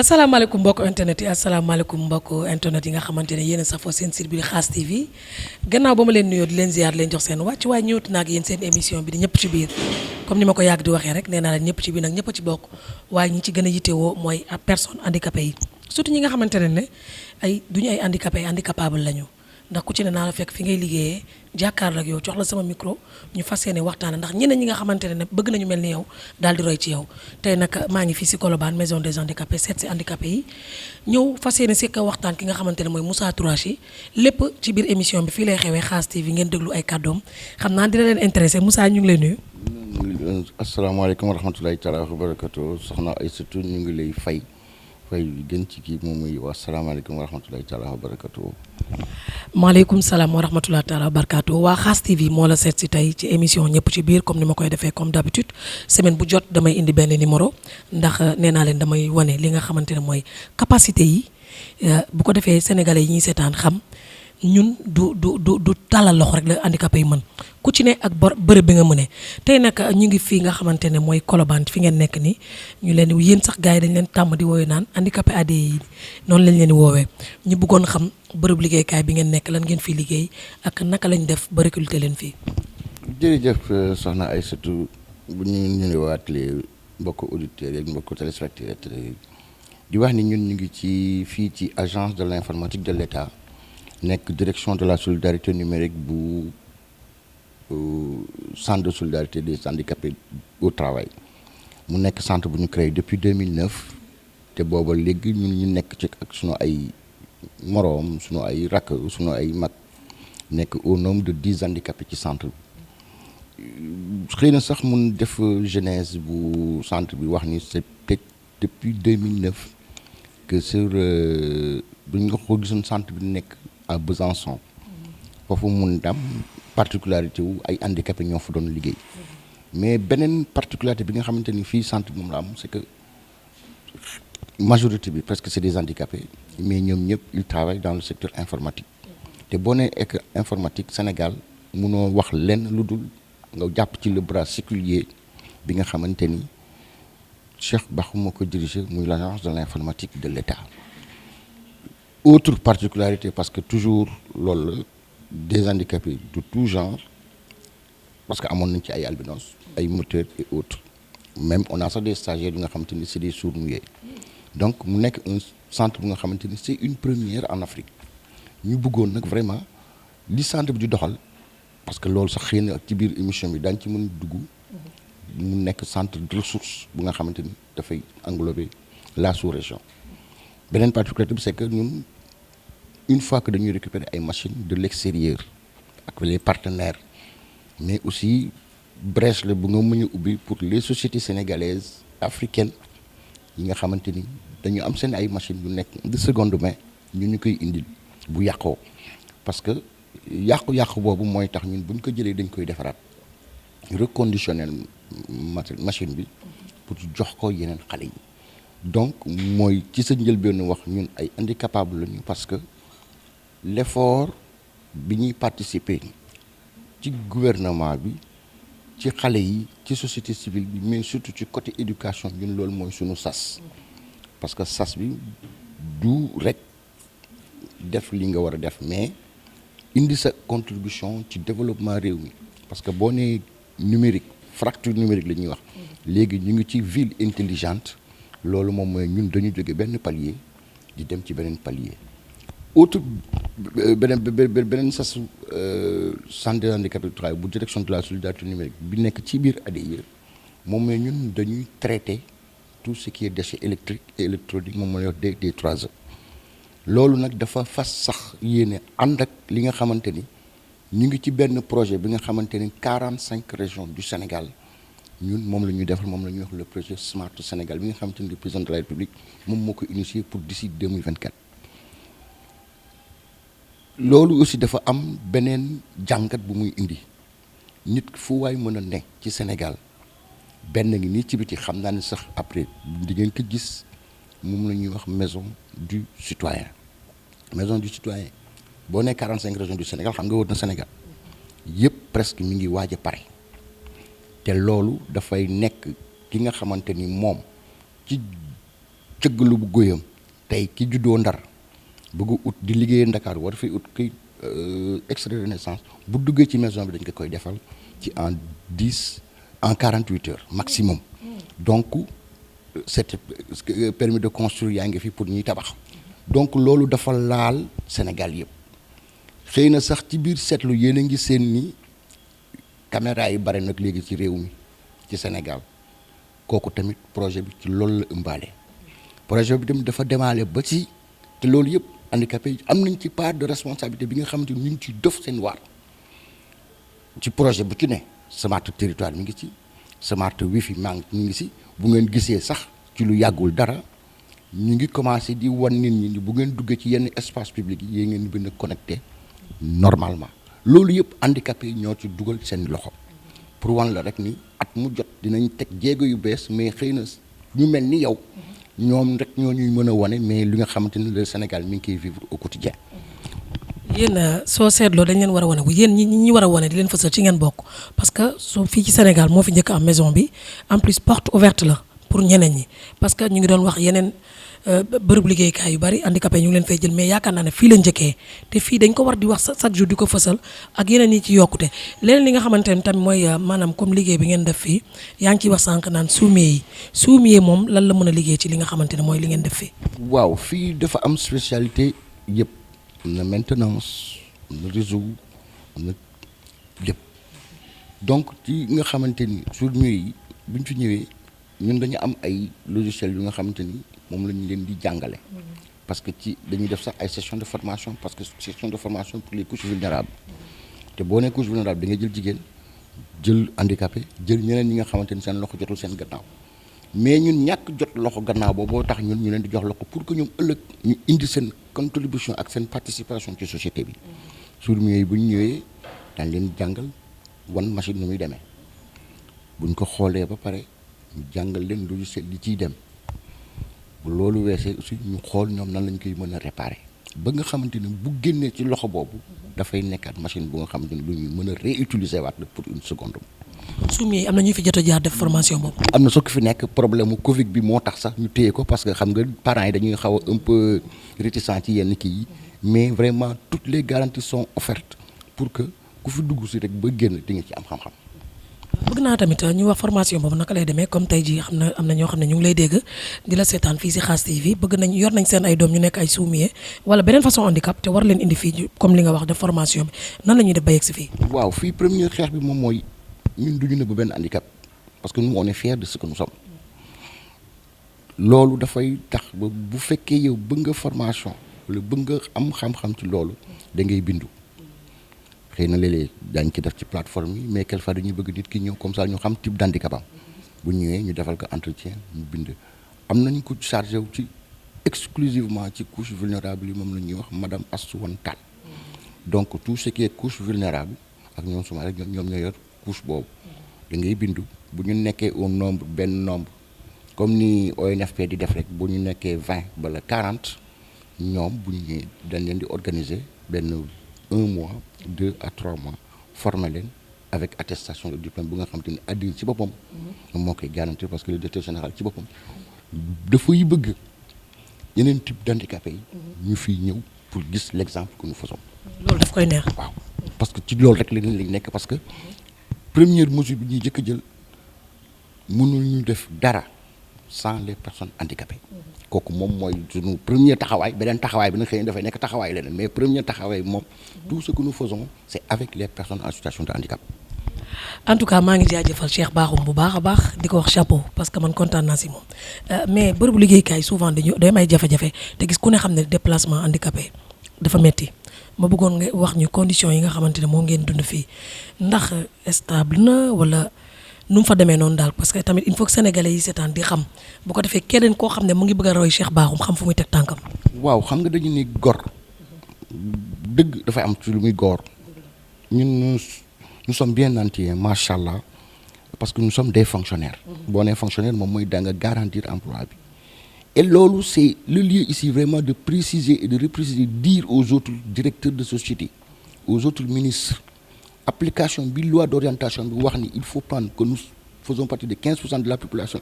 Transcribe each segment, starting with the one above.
asalaamaaleykum mbokk internet yi asalaamaaleykum mbokk internet yi nga xamante ne yéen a safoo seen site bi Khass TV gannaaw ba ma leen nuyoo di leen ziar leen jox seen wàcc waaye ñëwati naa ak yéen seen émission bi di ñëpp ci biir comme ni ma ko yàgg di waxee rek nee naa leen ñëpp ci biir nag ñëpp a ci bokk waaye ñi ci gën a yittewoo mooy personne handicapé yi surtout ñi nga xamante ne ay duñu ay handicapé ay handicapable lañu ndax ku ci ne naa la fekk fi ngay liggéeyee jàkkaarloo ak yow jox la sama micro ñu fas yéene waxtaan ndax ñeneen ñi nga xamante ne bëgg nañu mel ni yow daal di roy ci yow tey nag maa ngi fii si Colobane maison des handicapés seet si handicapés yi ñëw fas yéene si waxtaan ki nga xamante ne mooy Moussa Touradji lépp ci biir émission bi fii lay xewee Khass TV ngeen déglu ay kàddoom xam naa dina leen intéressé Moussa ñu ngi lay nuyu. asalaamaaleykum wa rahmatulahi taala wa barakatu soxna Aïssatou ñu ngi lay fay gën ci kii moom muy wax asalaamaaleykum wa rahmatulahi taala wa barakatu. maaleykum salaam wa rahmatulah taala wa barakaatu waa Khass TV moo la seet si tey ci émission ñëpp ci biir comme ni ma koy defee comme d'habitude semaine bu jot damay indi benn numéro ndax nee naa leen damay wane li nga xamante ne mooy capacité yi bu ko defee sénégalais yi ñuy seetaan xam ñun du tàllal loxo rek la handicapé yi mën ku ci ne ak bërëb bi nga mënee tey nag ñu ngi fii nga xamante ne mooy Colobane fi ngeen nekk nii ñu leen yéen sax gars yi dañ leen tàmm di woowee naan handicapé ADE yi noonu lañ leen di woowee ñu bëggoon xam bërëb liggéeykaay bi ngeen nekk lan ngeen fii liggéey ak naka lañ def ba recruter leen fii. jërëjëf soxna Aïssatou bu ñu nuyuwaatlee mbokku auditeurs yi ak mbokku téléspectateurs yi di wax ni ñun ñu ngi ci fii ci agence de l'informatique de l'État nekk direction de la solidarité numérique bu centre de solidarité des handicapés au travail mu nekk centre bu ñu créé depuis 2009 te booba léegi ñun ñu nekk ci ak sunu ay moroom sunu ay rakk sunu ay mag nekk au nombre de 10 handicapés ci centre bi xëy na sax mun def genèse bu centre bi wax ni c'est peut-être depuis 2009 que sur bu ñu nga ko gisoon centre bi nekk à Besançon foofu mun dam particularité wu ay handicapés ñoo fa doon liggéey mais beneen particularité bi nga xamante ni fii centre bi moom la am c'est que majorité bi presque c'est des handicapés mais ñoom ñëpp ils travaillent dans le secteur informatique te boo nee ek informatique Sénégal munoo wax lenn lu dul nga jàpp ci le bras séculier bi nga xamante ni Cheikh Bakhoum moo ko dirigé muy l'agence de l'informatique de l'État. Autre particularité parce que toujours loolu des handicapés de tout genre parce que amoon nañ ci ay albinos ay moteurs et autres même on a sax des stagiaires yi nga xamante ni c'est des sourds-muets donc mu nekk un centre bu nga xamante ni c'est une première en Afrique ñu bëggoon nag vraiment li centre bi di doxal parce que loolu sax xëy na ci biir émission bi daañu ci mën dugg mu nekk centre de ressources bu nga xamante ni dafay englober la sous-région beneen particularité bi c'est que ñun une fois que dañuy récupérer ay machines de l'extérieur ak les partenaires mais aussi brèche la bu nga mën a ubbi pour les sociétés sénégalaises africaines yi nga xamante ni dañu am seen ay machines yu nekk de seconde main ñu koy indil bu yàqoo parce que yàqu-yàqu boobu mooy tax ñun bu ñu ko jëlee dañ koy defaraat reconditionner machine bi pour jox ko yeneen xale yi donc mooy ci sa njëlbéenu wax ñun ay handicapable lañu parce que l'effort bi ñuy participer ci gouvernement bi ci xale yi ci société civile bi mais surtout ci côté éducation ñun loolu mooy sunu sas parce que sas bi du rek def li nga war a def mais indi sa contribution ci développement réew mi parce que boo nee numérique fracture numérique la ñuy wax léegi ñu ngi ci ville intelligente loolu moom mooy ñun dañu jóge benn palier di dem ci beneen palier autre beneen sas centre des handicapés du travail bu direction de la solidarité numérique bi nekk ci biir ADIE moom mooy ñun dañuy traiter tout ce qui est déchets électriques et électroniques moom mooy wax des 3E loolu nag dafa fas sax yéene ànd ak li nga xamante ni ñu ngi ci benn projet bi nga xamante ni 45 régions du Sénégal ñun moom la ñuy defal moom la ñuy wax le projet Smart Sénégal bi nga xamante ni le président de la République moom moo ko initié pour d'ici 2024 loolu aussi dafa am beneen jàngat bu muy indi nit fu waay mën a ne ci Sénégal benn ngi nii ci biti xam naa ne sax après di ngeen ko gis moom la ñuy wax maison du citoyen boo nee 45 régions du Sénégal xam nga wër na Sénégal yëpp presque mi ngi waaj a pare te loolu dafay nekk ki nga xamante ni moom ci cëggalu bu góyam tey ki juddoo Ndar bëgg ut di liggéeyee Ndakaar war fay ut këy extrait de naissance bu duggee ci maison bi dañ ko koy defal ci en 48 heures maximum. Donc c'est permis de construire yaa ngi fi pour ñuy tabax. Donc loolu dafa laal Sénégal yëpp xëy na sax ci biir seetlu yéen a ngi seen ni caméra yi bare nag léegi ci réew mi ci Sénégal kooku tamit projet bi ci loolu la ëmbaale. projet bi tamit dafa démarrer ba ci te loolu yëpp handicapé yi am nañ ci part de responsabilité bi nga xamante ni ñu ngi ciy def seen waar ci projet bu ci ne smart territoire mi ngi ci smart wifi maa ngi si bu ngeen gisee sax ci lu yàggul dara ñu ngi commencé di wan nit ñi ni bu ngeen duggee ci yenn espace public yi yéen ngeen bind connecté normalement loolu yëpp handicapé yi ñoo ci dugal seen loxo pour wan la rek ni at mu jot dinañ teg jéego yu bees mais xëy na ñu mel ni yow ñoom rek ñoo ñuy mën a wane mais li nga xamante ni le Sénégal mi ngi koy vivre au quotidien. yéen soo seetloo dañ leen war a wane yéen ñi war a wane di leen fësal ci ngeen bokk parce que soo fii ci Sénégal moo fi njëkk am maison bi en plus porte ouverte la pour ñeneen ñi parce que ñu ngi doon wax yeneen bërëb liggéeykaay yu bari handicapé ñu ngi leen fay jël mais yaakaar naa ne fii la njëkkee te fii dañ ko war di wax chaque jour di ko fësal ak yeneen yi ci yokkute leneen li nga xamante ne tamit mooy maanaam comme liggéey bi ngeen def fii yaa ngi ciy wax sànq naan suumee moom lan la mën a liggéey ci li nga xamante ne mooy li ngeen def fii. waaw fii dafa am spécialité yëpp. am na maintenance am na réseau am na lépp donc ci nga xamante ni journée yi bu ñu fi ñëwee ñun dañu am ay logiciels yu nga xamante ni moom la ñu leen di jàngale. parce que ci dañuy def sax ay sessions de formation parce que session de formation pour les couches vulnérables te boo nee couche vulnérable da nga jël jigéen jël handicapé jël ñeneen ñi nga xamante ni seen loxo jotul seen gannaaw mais ñun ñàkk jot loxo gannaaw boobu tax ñun ñu leen di jox loxo pour que ñoom ëllëg ñu indi seen contribution ak seen participation ci société bi journée yi bu ñu ñëwee dañ leen jàngal wan machine nu muy demee buñ ko xoolee ba pare ñu jàngal leen logiciel li ciy dem bu loolu weesee aussi ñu xool ñoom nan lañ koy mën a réparer ba nga xamante ni bu génnee ci loxo boobu dafay nekkaat machine bu nga xamante ni lu ñuy mën a réutiliser waat la pour une seconde. suumee am na ñu fi jot a jaar def formation boobu. am na soo ko fi nekk problème mu Covid bi moo tax sax ñu téye ko parce que xam nga parents yi dañuy xaw a un peu réticent ci yenn kii yi mais vraiment toutes les garanties sont offertes pour que ku fi dugg si rek ba génn di nga ci am xam-xam. bëgg naa tamit ñu wax formation boobu naka lay demee comme tey jii xam na am na ñoo xam ne ñu ngi lay dégg di la seetaan fii si Khass TV bëgg nañ yor nañ seen ay doom ñu nekk ay suumee wala beneen façon handicap te war leen indi fii comme li nga wax def formation bi nan la ñuy def ba yegg si fii. waaw fii première xeex bi moom mooy. ñun duñu nëbb benn handicap parce que nous on est fiers de ce que nous sommes loolu dafay tax ba bu fekkee yow bëgg nga formation wala bëgg nga am xam-xam ci loolu da ngay bindu xëy na léeg-léeg daañu ci def ci plateforme yi mais quelquefois dañuy bëgg nit ki ñëw comme ça ñu xam type d'handicap am bu ñëwee ñu defal ko entretien ñu bind am nañu ko chargé wu ci exclusivement ci couche vulnérable yi moom la ñuy wax madame Astou Wan Tall donc tout ce qui est couche vulnérable ak ñoom suma rek ñoom ñoo yor couche boobu da ngay bindu bu ñu nekkee au nombre benn nombre comme ni ONFP di def rek bu ñu nekkee 20 bala 40 ñoom bu ñu dañ leen di organiser benn 1 mois 2 à 3 mois former leen avec attestation de diplôme bu nga xam te ne addi ci boppam moom moo koy garantir parce que le directeur général ci boppam dafay bëgg yeneen type d'handicapé yi ñu fiy ñëw pour gis l'exemple que nous faisons. loolu daf koy neex. waaw parce que ci loolu rek lañ nekk parce que première mesure bi ñuy jëkk a jël mënul ñu def dara sans les personnes handicapées kooku moom mooy suñu premier taxawaay beneen taxawaay bi nag xëy na dafay nekk taxawaay leneen mais premier taxawaay bi moom tout ce que nous faisons c'est avec les personnes en situation de handicap. en tout cas maa ngi jaajëfal Cheikh Bakhoum bu baax a baax di ko wax chapeau parce que man kontaan naa si moom mais bërëbu liggéeykaay souvent day am ay jafe-jafe te gis ku ne xam ne déplacement handicapé dafa metti ma bëggoon nga wax ñu conditions yi nga xamante ne moo ngeen dund fii ndax stable na wala nu mu fa demee noonu daal parce que tamit il faut que sénégalais yi seetaan di xam bu ko defee keneen koo xam ne mu ngi bëgg a roy Cheikh Bakhoum xam fu muy teg tànkam. waaw xam nga dañu ni gor dëgg dafay am ci lu muy góor ñun nous sommes bien nantis macha allah parce que nous sommes des fonctionnaires. boo nee fonctionnaire moom mooy da nga garantir emploi bi. Et loolu c'est le lieu ici vraiment de préciser et de repréciser, dire aux autres directeurs de société, aux autres ministres, application bi loi d'orientation bi wax ni il faut prendre que nous faisons partie de 15% de la population,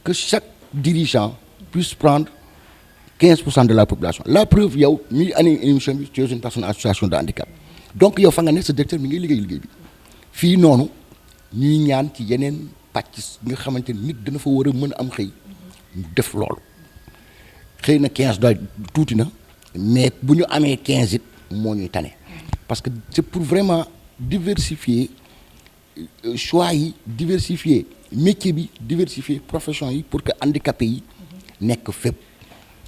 que chaque dirigeant puisse prendre 15% de la population la preuve yow mi ani émission bi tu es une personne en situation de handicap donc yow fa nga ne sa directeur mi ngi liggéey bi fii noonu ñuy ñaan ci yeneen pàcc nga xamante ni nit dana fa war a mën a am xëy mu def loolu xëy na 15 doy tuuti na mais bu ñu amee 15 it moo ñuy tane parce que c'est pour vraiment diversifier choix yi diversifier métier bi diversifier profession yi pour que handicapé yi nekk fépp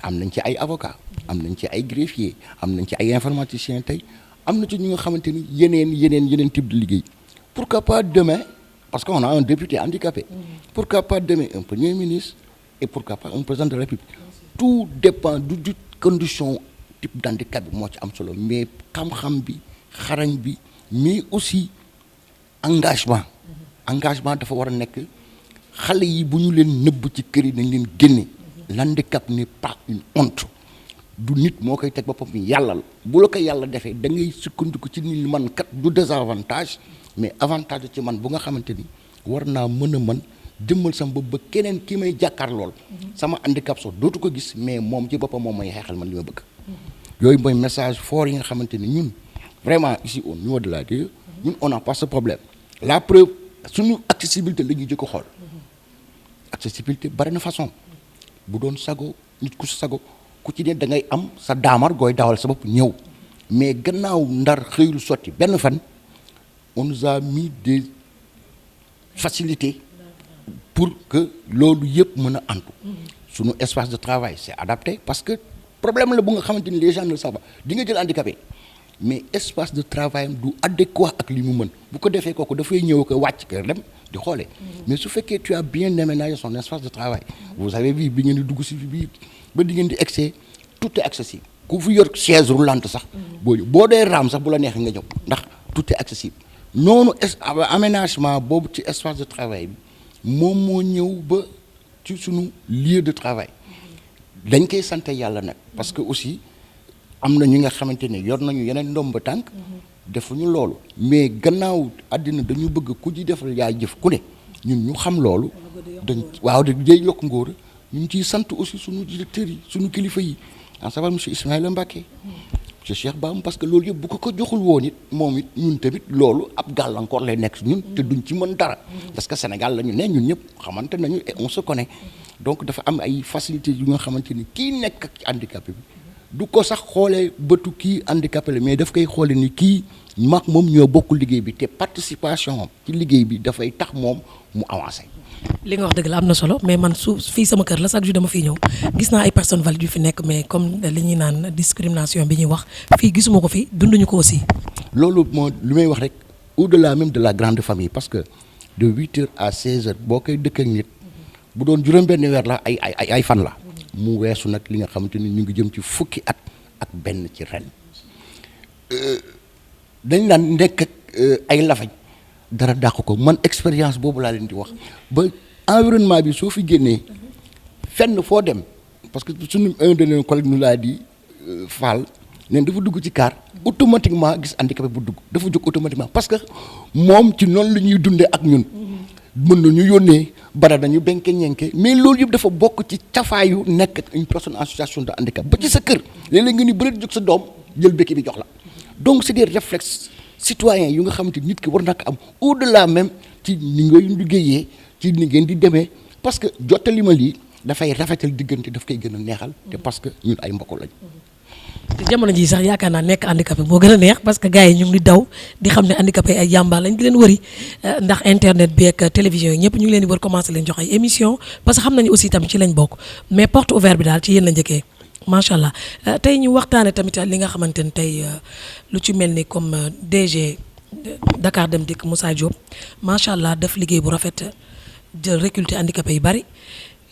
am nañ ci ay avocat am nañ ci ay greffier am nañ ci ay informaticien tey am na ci ñu nga xamante ni yeneen type de liggéey pourquoi pas demain parce qu'on a un député handicapé pourquoi pas demain un premier ministre et pourquoi pas un président de la République tout dépend du condition type d'handicap bi moo ci am solo mais xam-xam bi xarañ bi mais aussi engagement dafa war a nekk xale yi bu ñu leen nëbb ci kër yi nañ leen génne l'handicap n'est pas une honte du nit moo koy teg boppam yàlla la bu la ko yàlla defee da ngay sukkandiku ci ni man kat du désavantage mais avantage ci man bu nga xamante ni war naa mën a mën jëmmal sama bopp ba keneen ki may jàkkaar lool sama handicap sax dootu ko gis mais moom ci boppam moom may xeexal man li ma bëgg yooyu mooy message fort yi nga xamante ni ñun vraiment ici au niveau de la DE ñun on n'a pas ce problème la preuve suñu accessibilité la ñuy jëkk xool accessibilité bari na façon bu doon sago nit ku sago ku ci ne da ngay am sa daamar gooy dawal sa bopp ñëw mais gannaaw ndar xëyul sotti benn fan on nous a mis des facilités pour que loolu yëpp mën a antu suñu espace de travail c'est adapté parce que problème la bu nga xamante ni les gens ne le savent pas di nga jël handicapé mais espace de travail du adéquat ak li mu mën bu ko defee kooku dafay ñëw ko wàcc kër dem di xoolee mais su fekkee tu as bien aménagé son espace de travail vous avez vu bi ngeen di dugg si bi ba di ngeen di excès tout est accessible ku fi yor chaise roulante sax boo dee raam sax bu la neexee nga ñëw ndax tout est accessible noonu aménagement boobu ci espace de travail bi moom moo ñëw ba ci suñu lieu de travail dañ koy sant yàlla nag parce que aussi am na ñi nga xamante ne yor nañu yeneen ndomba tànk defuñu loolu mais gannaaw àddina dañu bëgg ku ci defal yaay jëf ku ne ñun ñu xam loolu dañ waaw day yokk ngóora ñu ngi ciy sant aussi suñu directeurs yi suñu kilifa yi en savoir monsieur Ismaïla Mbacké monsieur Cheikh Bam parce que loolu yëpp bu ko joxul woon it moom it ñun tamit loolu ab gàllankoor lay nekk ñun te duñ ci mën dara parce que Sénégal la ñu ne ñun ñëpp xamante nañu et on se connaît donc dafa am ay facilités yu nga xamante ni kii nekk ak handicapé bi du ko sax xoolee bëtu kii handicapé la mais daf koy xoole ni kii maag moom ñoo bokk liggéey bi te participation ci liggéey bi dafay tax moom mu avancé. li nga wax dëgg la am na solo mais man su fii sama kër la chaque jour dama fiy ñëw gis naa ay personnes valides yu fi nekk mais comme li ñuy naan discrimination bi ñuy wax fii gisuma ko fi dunduñu ko aussi. loolu moo li may wax rek au-delà même de la grande famille parce que de 8h à 16h boo koy dëkk ak nit bu doon juróom-benn weer la ay fan la. mu weesu nag li nga xamante ni ñu ngi jëm ci fukki at ak benn ci ren dañ naan nekk ak ay lafañ dara dàq ko man expérience boobu laa leen di wax ba environnement bi soo fi génnee fenn foo dem parce que suñu un de nos collègues nous l'a dit Fall neen dafa dugg ci car automatiquement gis handicapé bu dugg dafa jóg automatiquement parce que moom ci noonu la ñuy dundee ak ñun mën nañu yónnee bara nañu benke ñenke mais loolu yëpp dafa bokk ci cafaayu nekk une personne en situation de handicap ba ci sa kër léeg-léeg nga ni bëreet jóg sa doom jël békki bi jox la donc c'est des réflexes citoyens yu nga xamante nit ki war na ko am au-delà même ci ni ngay liggéeyee ci ni ngeen di demee parce que jottali ma lii dafay rafetal diggante daf koy gën a neexal te parce que ñun ay mbokk lañ. te jamono ji sax yaakaar naa nekk handicapé moo gën a neex parce que gars yi ñu ngi daw di xam ne handicapé ay jàmbaar lañ di leen wëri ndax internet bi ak télévision yi ñëpp ñu ngi leen di wër commencé leen jox ay émission parce que xam nañu aussi tam ci lañ bokk mais porte ouverte bi daal ci yéen la njëkkee macha allah tey ñu waxtaane tamit li nga xamante ne tey lu ci mel ni comme DG Dakar Dem Dikk Moussa Diop macha allah def liggéey bu rafet jël recruter handicapé yu bari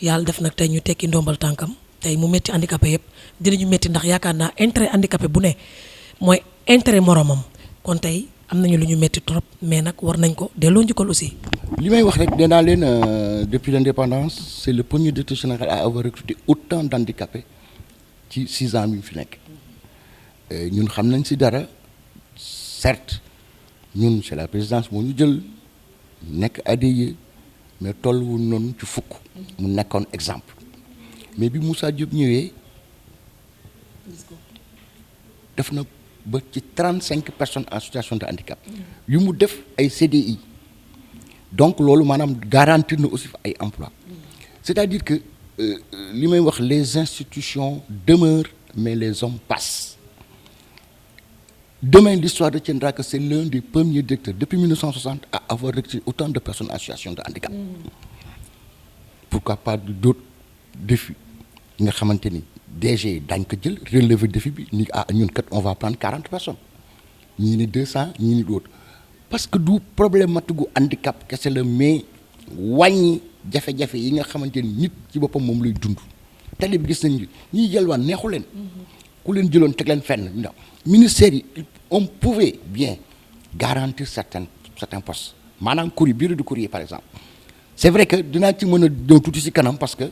yàlla def nag tey ñu tekki ndombal tànkam tey mu métti handicapé yëpp dinañu métti ndax yaakaar naa intérêt handicapé bu ne mooy intérêt moromam kon tey am nañu lu ñu métti trop mais nag war nañ ko delloo njukkal aussi. li may wax rek nee naa leen depuis l'indépendance c'est le premier directeur général à avoir recruté autant d'handicapés ci 6 ans bi fi nekk ñun xam nañ ci dara certes ñun c'est la présidence moo ñu jël nekk ADIE mais tolluwul noonu ci fukk mu nekkoon exemple mais bi Moussa Diop ñëwee def na ba ci 35 personnes en situation de handicap yu mu def ay CDI donc loolu maanaam garantir na aussi ay emploi c'est-à-dire que li may wax les institutions demeurent mais les hommes passent. Demain, l'histoire retiendra que c'est l'un des premiers directeurs depuis 1960 à avoir recruté autant de personnes en situation de handicap. Pourquoi pas d'autres défis nga xamante ni DG dañ ko jël relever défi bi ni ñun kat on va prendre 40 personnes ñii ni 200 ñii ni d'autres parce que du problématique gu handicap kese la mais wàññi jafe-jafe yi nga xamante ni nit ci boppam moom lay dund. tali bi gis nañ ñiy yalwaan neexu leen ku leen jëloon teg leen fenn ndax ministère yi on pouvait bien garantir certains postes maanaam bureau de courrier par exemple c'est vrai que dinaa ci mën a ñëw tuuti ci kanam parce que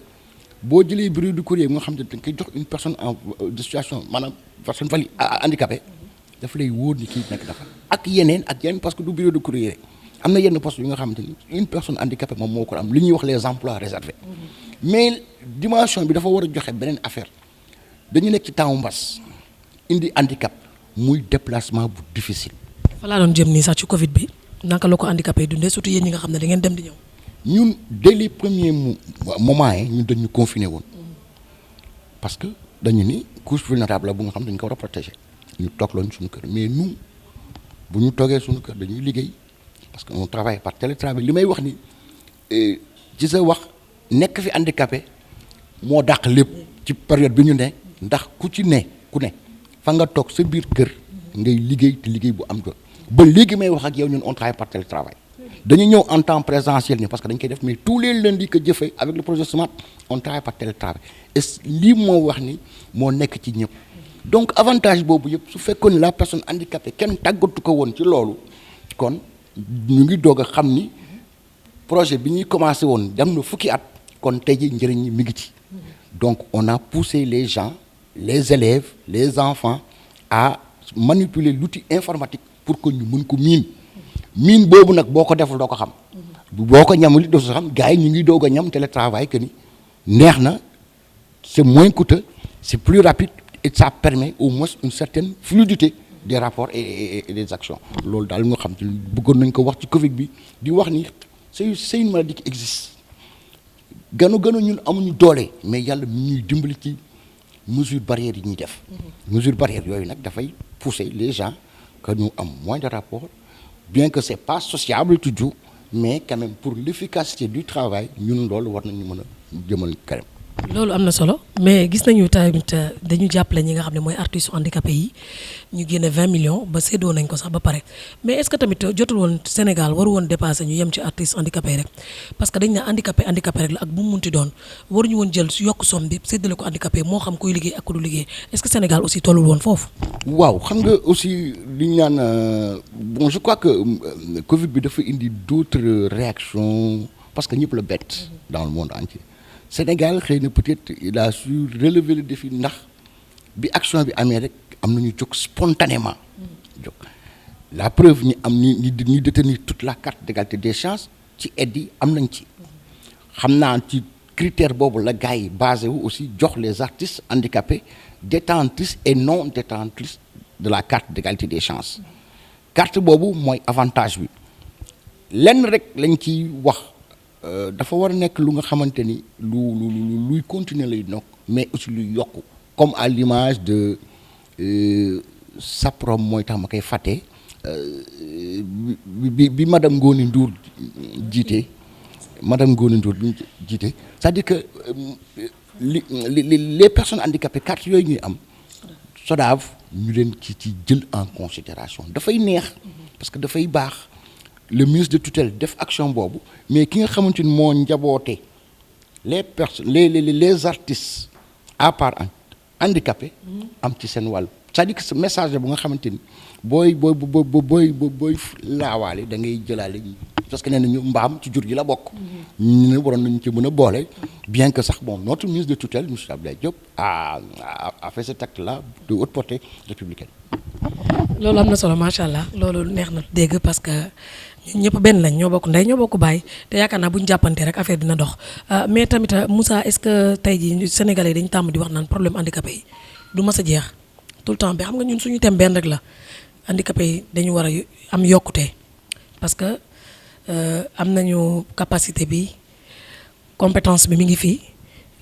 boo jëlee bureau de courrier bi nga xam ne dañ koy jox une personne en de situation maanaam personne valide handicapée daf lay wóor ni kii nekk dafa ak yeneen parce que du bureau de courrier rek am na yenn poste yu nga xamante ni une personne handicapée moom moo ko am li ñuy wax les emplois réservés mais dimension bi dafa war a joxe beneen affaire dañu nekk ci temps mbas indi handicap muy déplacement bu difficile. fa laa doon jëm nii sax ci Covid bi naka la ko handicapé yi dundee surtout yéen ñi nga xam ne da ngeen dem di ñëw. ñun dès les premiers moments yi ñun dañu confiné woon parce que dañu ni couche vulnérable la bu nga xam dañu ko war a protéger ñu toog loon suñu kër mais nous bu ñu toogee suñu kër dañuy liggéey parce que on travaille par télétravail li may wax ni ci sa wax nekk fi handicapé moo dàq lépp ci période bi ñu ne ndax ku ne fa nga toog sa biir kër ngay liggéey te liggéey bu am doon ba léegi may wax ak yow ñun on travaille par télétravail dañu ñëw en temps présentiel ni parce que dañ koy def mais tous les lundis que jëfee avec le projet SMART on travaille par télétravail et lii moo wax ni moo nekk ci ñëpp donc avantage boobu yëpp su fekkoon la personne handicapée kenn tàggatu ko woon ci loolu kon ñu ngi doog a xam ni projet bi ñuy commencé woon dem na fukki at kon tey ji njëriñ ñi mi ngi ci donc on a poussé les gens les élèves les enfants à manipuler l'outil informatique pour que ñu mën ko miin boobu nag boo ko deful doo ko xam boo ko ñamul doo xam gars yi ñu ngi doog a ñam télétravail que ni neex na c'est moins coûteux c'est plus rapide et ça permet au moins une certaine fluidité des rapports et des actions loolu daal nga xam te bëggoon nañ ko wax ci Covid bi di wax ni c'est une maladie qui existe ganu ñun amuñu doole mais yàlla mi ñuy dimbali ci mesure barrière yi ñuy def mesure barrière yooyu nag dafay pousser les gens que ñu am moins de rapports bien que c'est pas sociable toujours mais quand même pour l'efficacité du travail ñun loolu war nañu mën a jëmal kanam. loolu am na solo mais gis nañu tamit dañu jàppale ñi nga xam ne mooy artistes handicapés yi ñu génne 20 millions ba séddoo nañ ko sax ba pare mais est-ce que tamit jotul woon Sénégal waru woon dépasser ñu yem ci artistes handicapés rek parce que dañ ne handicapé rek la ak bu mu munti doon waruñu woon jël su yokk somme bi séddale ko handicapé moo xam kuy liggéey ak ku du liggéey est-ce que Sénégal aussi tollul woon foofu. waaw xam nga aussi li ñu naan bon je crois que Covid bi dafa indi d'autres réactions parce que ñëpp la bett dans le monde entier. Sénégal xëy na peut-être il a su relever le défi ndax bi action bi amee rek am nañu jóg spontanément jóg la preuve ñi am ñi détenir toute la carte d'égalité des chances ci aide yi am nañ ci xam naa ci critère boobu la gars yi basé wu aussi jox les artistes handicapés détentrices et non détentrices de la carte d'égalité des chances carte boobu mooy avantage bi lenn rek lañ ciy wax dafa war a nekk lu nga xamante ni luy continuer lay nokk mais aussi luy yokku comme à l'image de SAPROM mooy tax ma koy fàtte bi madame Ngoni Ndour jiite c'est-à-dire que les personnes handicapées carte yooyu ñuy am SODAV ñu leen ci jël en considération dafay neex parce que dafay baax le ministre de tutelle def action boobu mais ki nga xamante ni moo njaboote les personnes les artistes à part handicapés am ci seen wàll c'est-à-dire que ce message bu nga xamante ni booy laawaale da ngay jëlaale parce que nee nañu mbaam ci jur gi la bokk. ñu ne waroon nañu ci mën a boole bien que sax bon notre ministre de tutelle monsieur Abdoulaye Diop a fait cet acte là de haute portée républicaine. loolu am na solo macha allah loolu neex na dégg parce que ñun ñëpp benn lañ ñoo bokk ndey ñoo bokk baay te yaakaar naa bu ñu jàppante rek affaire dina dox mais tamit Moussa est-ce que tey jii Sénégalais dañu tàmm di wax naan problème handicapé yi du mas a jeex tout le temps bi xam nga ñun suñu thème benn rek la handicapé yi dañu war a am yokkute parce que am nañu capacité bi compétence bi mi ngi fii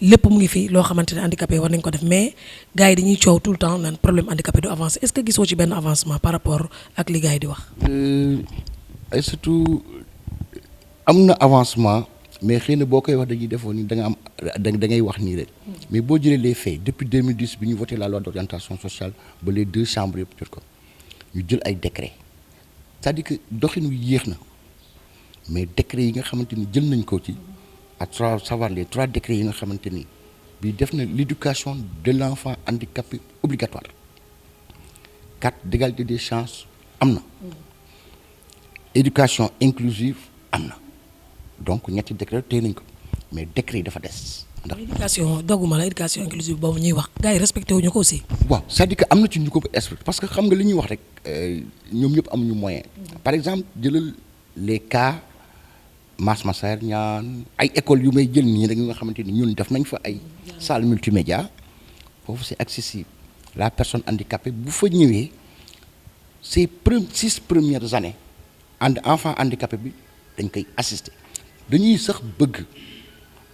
lépp mu ngi fii loo xamante ne handicapé war nañ ko def mais gars yi dañuy coow tout le temps naan problème handicapé du avancer est-ce que gisoo ci benn avancement par rapport ak li gars yi di wax. ay surtout am na avancement mais xëy na boo koy wax dañuy defoon ni da nga am da ngay wax nii rek mais boo jëlee les faits depuis 2010 bi ñu voté la loi d'orientation sociale ba les 2 chambres yëpp jot ko ñu jël ay décret c'est-à-dire que doxin wi yéex na mais décret yi nga xamante ni jël nañ ko ci à savoir les 3 décrets yi nga xamante ni bii def na l'éducation de l'enfant handicapé obligatoire carte d'égalité des chances am na éducation inclusive am na donc ñetti décret téye nañ ko mais décret yi dafa des ndax éducation dogguma la éducation inclusive boobu ñuy wax gars yi respecté wuñu ko aussi. waaw c'est-à-dire que am na ci ñu ko respecté parce que xam nga li ñuy wax rek ñoom ñëpp amuñu moyen par exemple jëlal les cas Mass Massaer ñaan ay écoles yu may jël nii rek nga xamante ni ñun def nañ fa ay salle multimédia foofu c'est accessible la personne handicapée bu fa ñëwee ces 6 premières années enfant handicapé bi dañ koy assister dañuy sax bëgg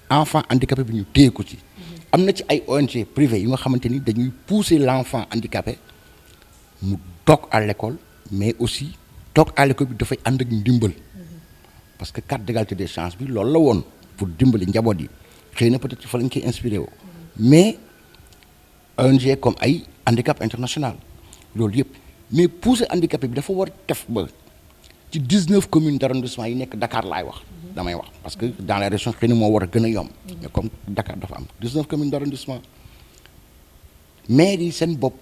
enfant handicapé bi ñu téye ko ci am na ci ay ONG privées yu nga xamante ni dañuy pousser l'enfant handicapé mu toog à l'école mais aussi toog à l'école bi dafay ànd ak ndimbal parce que carte d'égalité des chances bi loolu la woon pour dimbali njaboot yi xëy na peut-être fa lañ koy inspiré woo mais ONG comme ay handicap international loolu yëpp mais pousser handicapé bi dafa war def ba ci 19 communes d'arrondissement yi nekk Dakar laay wax damay wax parce que dans les régions xëy na moo war a gën a yomb mais comme Dakar dafa am 19 communes d'arrondissement maires yi seen bopp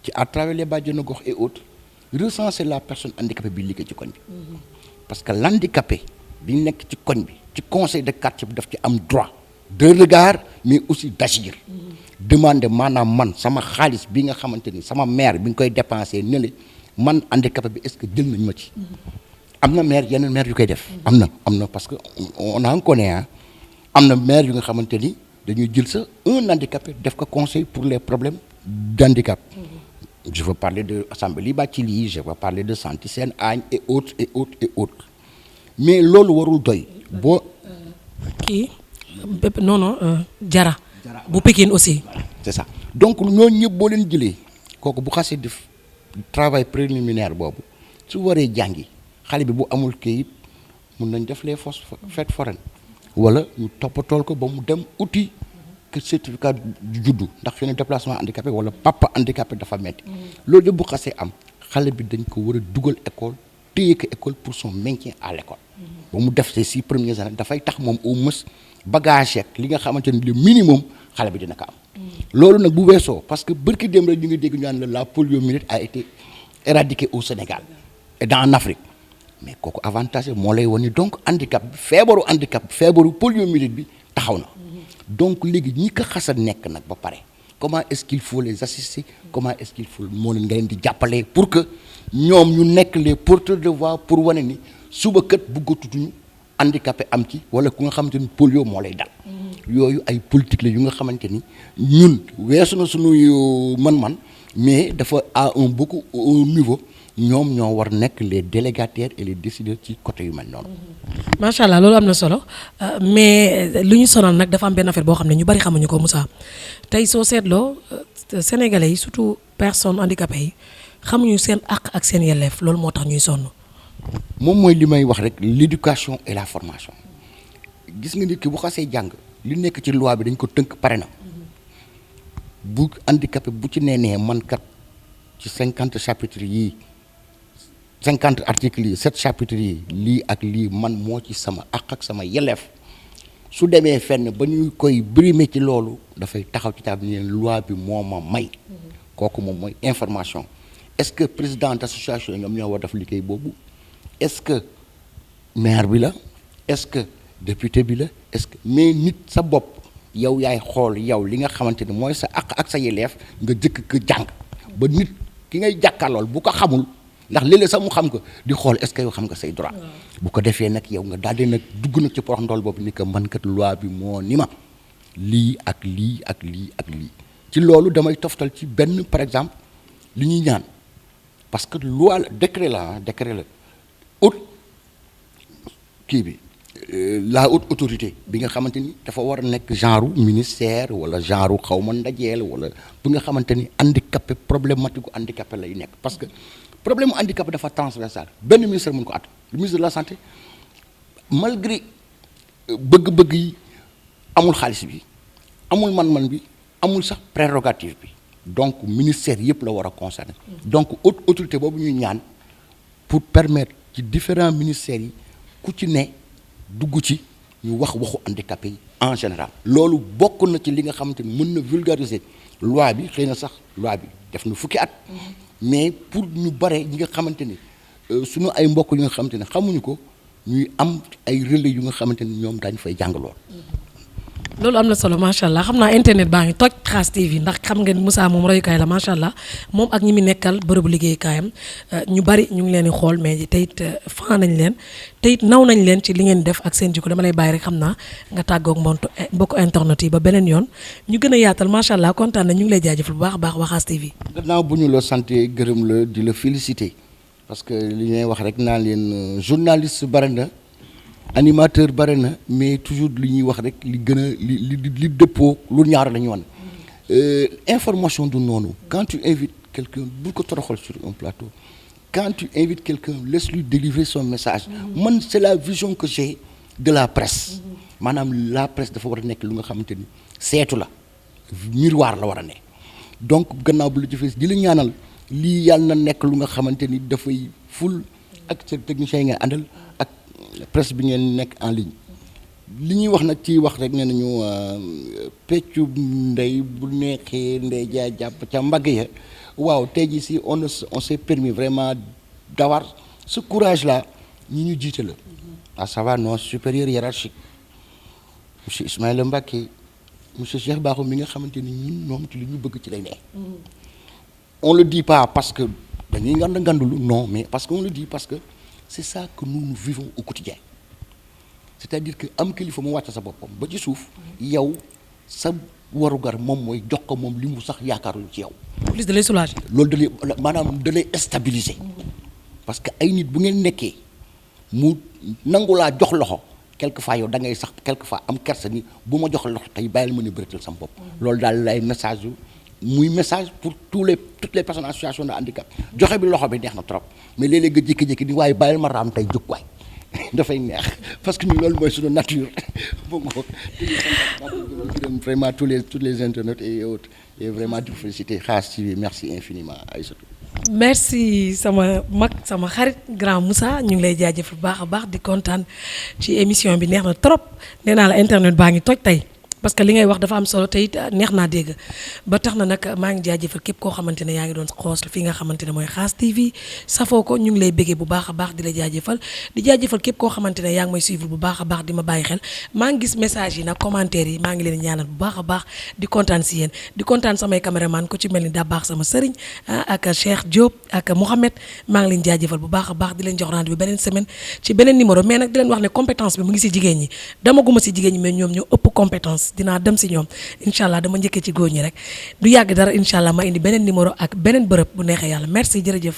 ci à travers les bàjjenu gox et autres recenser la personne handicapée bi liggéey ci koñ bi parce que l'handicapé bi nekk ci koñ bi ci conseil de quartier bi daf ci am droit de regard mais aussi d'agir demander maanaam man sama xaalis bi nga xamante ni sama maire bi nga koy dépenser ne le man handicapé bi est-ce que jël nañ ma ci am na maire yeneen maire yu koy def am na parce que on en connaît am na maire yu nga xamante ni dañuy jël sa un handicapé def ko conseil pour les problèmes d'handicap je veux parler de Assambly Bathily je veux parler de Santi Sène Agne et autres et autres et autres mais loolu warul doy boo kii Jara bu Pikine aussi c'est ça donc ñooñu ñëpp boo leen jëlee kooku bu xasee def travail préliminaire boobu su waree jàngi xale bi bu amul kayit mun nañ def les fêtes foraines wala ñu toppatool ko ba mu dem uti que certificat du juddu ndax xëy na déplacement handicapé wala papa handicapé dafa metti loolu yëpp bu xasee am xale bi dañ ko war a dugal école téye ko école pour son maintien à l'école ba mu def ces 6 premières années dafay tax moom au moins bagage ak li nga xamante ni le minimum xale bi dina ko am loolu nag bu weesoo parce que bërki dem rek ñu ngi dégg ñu naan la poliomyélite a été éradiquée au Sénégal et en Afrique mais kooku avantage moo lay wan ni donc handicap bi feebaru poliomyélite bi taxaw na donc léegi ñi ko xas a nekk nag ba pare comment est-ce qu'il faut les assister comment est-ce qu'il faut moo leen nga leen di jàppale pour que ñoom ñu nekk les porteurs de voix pour wane ni suba kat bëggatuñu handicapé am ci wala ku nga xamante ni polio moo lay dal yooyu ay politique la yu nga xamante ni ñun weesu na suñuy man-man mais dafa à un beaucoup haut niveau ñoom ñoo war nekk les délégataires et les décideurs ci côté yu mel noonu. macha allah loolu am na solo mais lu ñu sonal nag dafa am benn affaire boo xam ne ñu bari xamuñu ko Moussa tey soo seetloo sénégalais yi surtout personnes handicapées yi xamuñu seen àq ak seen yelleef loolu moo tax ñuy sonn. moom mooy li may wax rek l'éducation et la formation gis nga nit ki bu xasee jàng li nekk ci loi bi dañ ko tënk pare na bu handicapé bu ci nee man kat ci 50 chapitres yii 50 articles yi 7 chapitres yi lii ak lii man moo ci sama àq ak sama yelleef su demee fenn ba ñu koy brimer ci loolu dafay taxaw ci taab ni loi bi moo ma may kooku moom mooy information est-ce que président d'association ñoom ñoo war def liggéey boobu est-ce que maire bi la est-ce que député bi la est-ce que mais nit sa bopp yow yaay xool yow li nga xamante ni mooy sa àq ak sa yelleef nga jëkk ko jàng ba nit ki ngay jàkkaarlool bu ko xamul ndax léeg-léeg sax mu xam ko di xool est-ce que yow xam nga say droit bu ko defee nag yow nga daal di nag dugg nag ci porox ndool boobu ni que man kat loi bi moo ni ma lii ak lii ak lii ak lii ci loolu damay toftal ci benn par exemple li ñuy ñaan parce que loi la décret la haute kii bi la haute autorité bi nga xamante ni dafa war a nekk genre ministère wala genre xaw ma ndajeel wala bi nga xamante ni handicapé problématique handicapé lay nekk parce que problème mu handicapé dafa transversal benn ministère mën ko at le ministre de la santé malgré bëgg-bëgg yi amul xaalis bi amul man-man bi amul sax prérogative bi donc ministère yëpp la war a concerner donc haute autorité boobu ñuy ñaan pour permettre ci différents ministères yi ku ci ne dugg ci ñu wax waxu handicapé yi en général loolu bokk na ci li nga xamante ni mën na vulgariser loi bi xëy na sax loi bi def na fukki at mais pour ñu bare ñi nga xamante ni suñu ay mbokk yi nga xamante ne xamuñu ko ñuy am ay relais yu nga xamante ni ñoom daañu fay jàng lool. loolu am na solo macha allah xam naa internet baa ngi toj Khass TV ndax xam ngeen Moussa moom royukaay la macha allah moom ak ñi mu nekkal bërëbu liggéeyukaayam ñu bari ñu ngi leen di xool mais te it fan nañ leen te it naw nañ leen ci li ngeen def ak seen jikko dama lay bàyyi rek xam naa nga tàggoog mbokku internet yi ba beneen yoon ñu gën a yaatal macha allah kontaan na ñu ngi lay jaajëfal bu baax a baax waa Khass TV. gannaaw bu ñu la santé gërëm la di la féliciter parce que li ñuy wax rek naa leen journaliste bari na. animateur bare na mais toujours li ñuy wax rek li gën a li dëppoo lu ñaar la ñu wan information du noonu quand tu invites quelqu'un bul ko toroxal sur un plateau quand tu invites quelqu'un laisse-lui délivrer son message man c'est la vision que j'ai de la presse maanaam la presse dafa war a nekk lu nga xamante ni seetu la miroir la war a ne donc gannaaw bu la jëfee di la ñaanal lii yàlla na nekk lu nga xamante ni dafay ful ak seen techniciens yi nga àndal ak presse bi ngeen nekk en ligne li ñuy wax nag ci wax rek nee nañu peccu ndey bu neexee ndey jaa jàpp ca mbagg ya waaw tey jii si on s'est permis vraiment d'avoir ce courage là ñi ñu jiite la à savoir nos supérieurs hiérarchiques monsieur Ismaïla Mbacké monsieur Cheikh Bakhoum mi nga xamante ni ñun ñoom ci li ñu bëgg ci lay ne on le dit pas parce que dañuy ngandulu non mais parce que on le dit parce que c'est ça que nous vivons au quotidien c'est-à-dire que am kilifa mu wàcc sa boppam ba ci suuf yow sa warugar moom mooy jox ko moom li mu sax yaakaarul ci yow. plus de lay soulager. loolu da lay maanaam da lay stabiliser parce que ay nit bu ngeen nekkee mu nangu laa jox loxo quelquefois yow da ngay sax quelquefois am kersa ni bu ma jox loxo tey bàyyil ma ne bëreetal sama bopp. loolu daal lay message muy message pour toutes les personnes en situation de handicap joxe bi loxo bi neex na trop mais léeg-léeg nga jékki-jékki di waaye bàyyil ma raam tey jóg waay dafay neex parce que ñu loolu mooy suñu nature bon vraiment tous les internautes et autres et vraiment di féliciter Khass TV merci infiniment Aïssatou. merci sama mag sama xarit grand Moussa ñu ngi lay jaajëfal bu baax a baax di kontaan ci émission bi neex na trop nee naa la internet baa ngi toj tey. parce que li ngay wax dafa am solo te it neex naa dégg ba tax na nag maa ngi jaajëfal képp koo xamante ne yaa ngi doon xoos fii nga xamante ne mooy Khass TV safoo ko ñu ngi lay béggee bu baax a baax di la jaajëfal di jaajëfal képp koo xamante ne yaa ngi may suivre bu baax a baax di ma bàyyi xel maa ngi gis message yi nag commentaire yi maa ngi leen ñaanal bu baax a baax di kontaan si yéen di kontaan samay caméraman ku ci mel ni da baax sama sëriñ ak Cheikh Diop ak Mouhamed maa ngi leen jaajëfal bu baax a baax di leen jox rendez-vous beneen semaine ci beneen numéro mais nag di leen wax ne compétence bi mu ngi si jigéen ñi damaguma si jigéen ñi mais ñoom ñoo ëpp compétence dinaa dem si ñoom incha allah dama njëkkee ci góor ñi rek du yàgg dara incha allah ma indi beneen numéro ak beneen bërëb bu neexee yàlla merci jërëjëf